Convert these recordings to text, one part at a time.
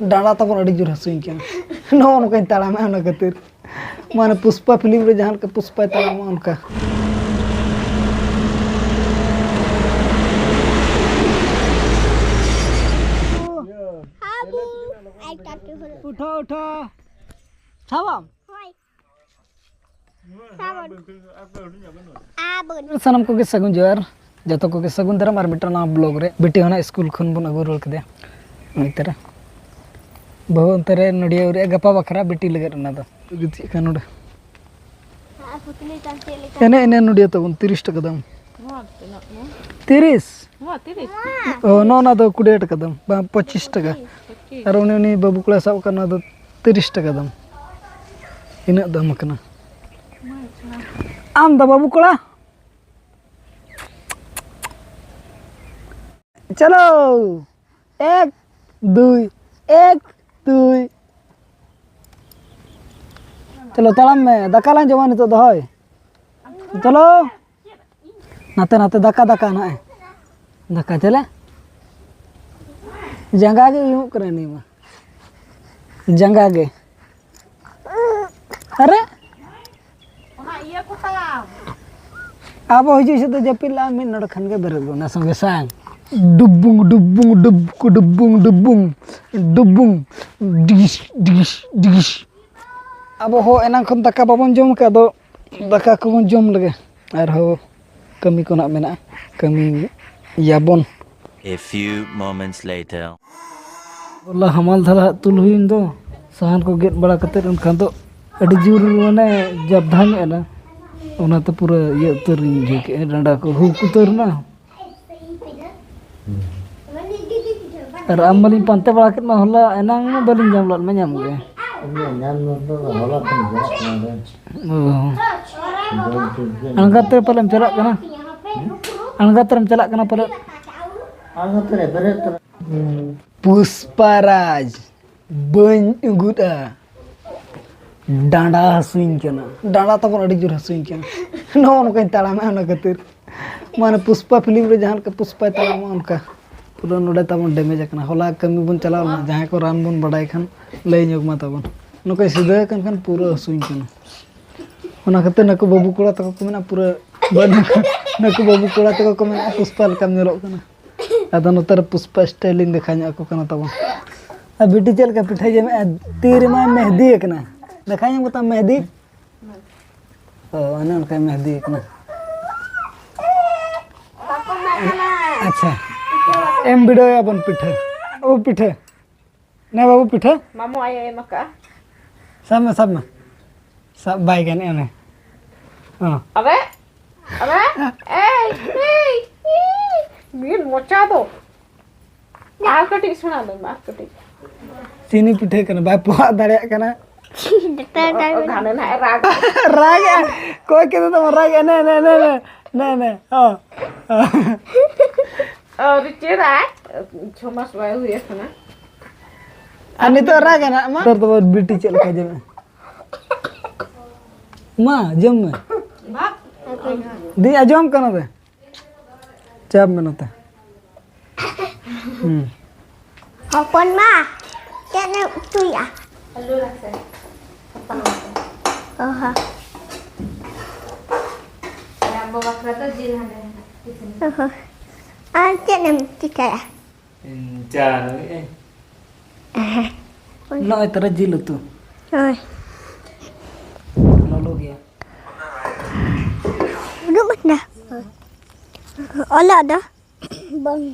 डाँडा तब अड़ी जोर हसुई क्या नो उनका ताड़ाम है उनका खातिर माने पुष्पा फिल्म रे जहां के पुष्पा ताड़ाम उनका उठो उठो साबाम सनम को के सगुन जोर जतो को के सगुन दरा मार मिटर ना ब्लॉग रे बेटी होना स्कूल खन बन अगु रोल कदे मितरा बहु तरे नडिया रे गपा बखरा बेटी लगे ना दो गिति का नोड एने एने नडिया तो 30 टका दाम 30 ओ नो ना दो 20 टका दाम 25 टका और उनी बाबू कोला सब करना दो 30 टका दाम इना दाम कना आम दा बाबू कोला चलो 1 2 1 2 चलो तड़म में दाका लाइन जमा तो दहय चलो नाते नाते दाका दाका ना दाका चले जंगा के यूं करे नहीं मा जंगा के अरे अब हो जैसे तो जपिला में नड़ खन के बेरे ना संगे सांग डुबुंग डुबुंग डुबुंग डुबुंग डुबुंग डुबुंग डिश डिश डिश अब हो एना खन दाका बाबन जम का दो दाका को जम लगे और हो कमी को ना मेना कमी याबन A few moments later बोला हमाल धरा तुल हुइन दो सहन को गेट बड़ा कते उनखान तो अड़ी जोर माने जब धान एना ओना तो पूरा ये उतर जे के डंडा को हुक उतर ना और अमली पंते बड़ा के मा होला एना में बलिन जाम लट में जाम गे अनगते पलम चला कना अनगतरम चला कना पले अनगतरे बेरे पुष्पराज बन गुदा डांडा हसुइन केना डांडा तब अड़ी जोर हसुइन केना नो उनका ताड़ाम है उनका खातिर माने पुष्पा फिल्म रे जहां के पुष्पा ताड़ाम उनका पूरा नोडे तब डैमेज कना होला कमी बन चलाव ना जहां को रान बन बडाई खान लई जोग मा तब नुका सीधा कन पूरा हसुइन केना ओना खातिर नको बाबू कोड़ा तक को मेना पूरा नको बाबू कोड़ा तक को मेना पुष्पा कम नेलो कना अदा नतर पुष्पा स्टाइलिंग दिखाኛ को कना तब अब बेटी चल के पिठाई जे में तीर में मेहंदी एकना दिखाኛ बता मेहंदी ओ अनन का मेहंदी एकना अच्छा एम वीडियो अपन पिठे ओ पिठे ने बाबू पिठे मामू आए मका सब में सब बाइगन एने हां अबे ए मीन मोचा दो मार कटी सुना दो मार कटी चीनी पिठे कना बाय पोहा दड़े कना गाने ना राग राग कोई के तो राग ने हां और चेरा छोमास वाय हुए ना अनि तो राग ना मा तो बेटी चल का जमे मां जम में दी अजम कना दे चाप में नता अपन मा केने तुया हेलो रखे ओहा या बाबा खाता जीर हंडे ओहो आ केने टिका चार नो इतना जिल तू ओय नो लो गया रुक ना ओला दा बंग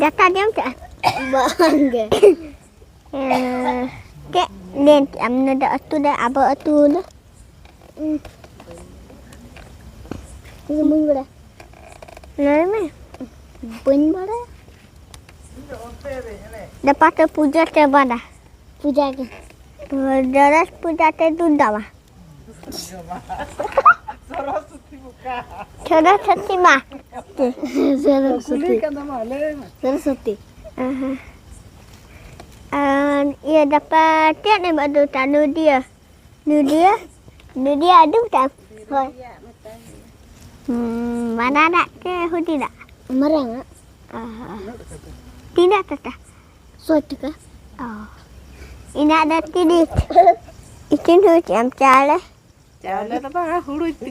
data diam tak bangga ke nen amna da atu da aba atu da bung bada lai me bung bada dapat puja ke bada puja ke daras puja te dunda ma Saraswati माँ Saraswati ia dapat tiap ni batu tanu dia ada tak mana nak ke hudi tak Merang. tidak tata Suatu ke? Ina ada tidit. Itin hu cham chale. ચાલે તો બા હુડું તી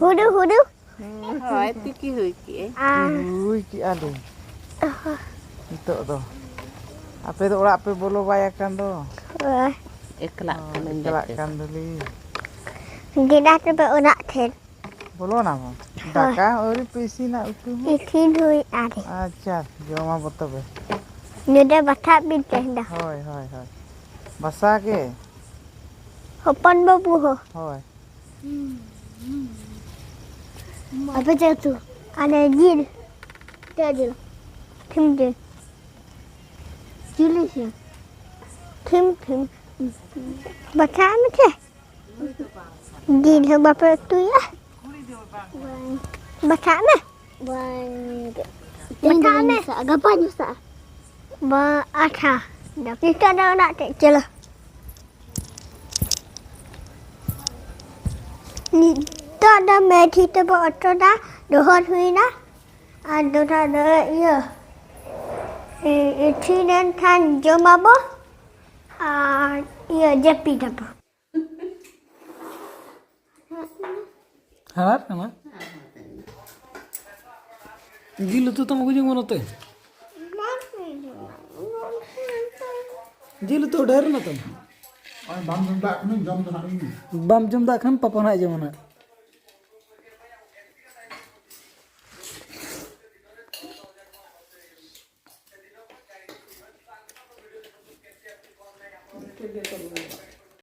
Hudu. હોય તીકી હોય કે Ui, ki ade. Itu tu. Apa tu orang apa bolo bayakan tu? એકલા Kelakkan dulu. Tidak tu berunak ten. Bolo nama? Daka, ori pesi nak utu. Itin hu ada. Acha, jom apa tu be? Nuda batak bintang dah. Hoi, hoi, hoi. Basa ke? Hopan babu ho. Hoi. Apa tu? Ada jil. Dia jil. Tim jil. Jil sih. Tim. Baca macam. Jil sebab apa tu ya? Baca mana? Baca mana? Agak banyak sah. Baca. Dah kita dah nak tak jelah. Ni tak ada methi tu betul dah. Dohor hui na. Ada ada ya. Ini dan kan jom apa? Ya jepi apa? हार ना जिल तो तुमको जो मन होते जिल तो डर ना तुम बम जम दा खन पापा ना जमना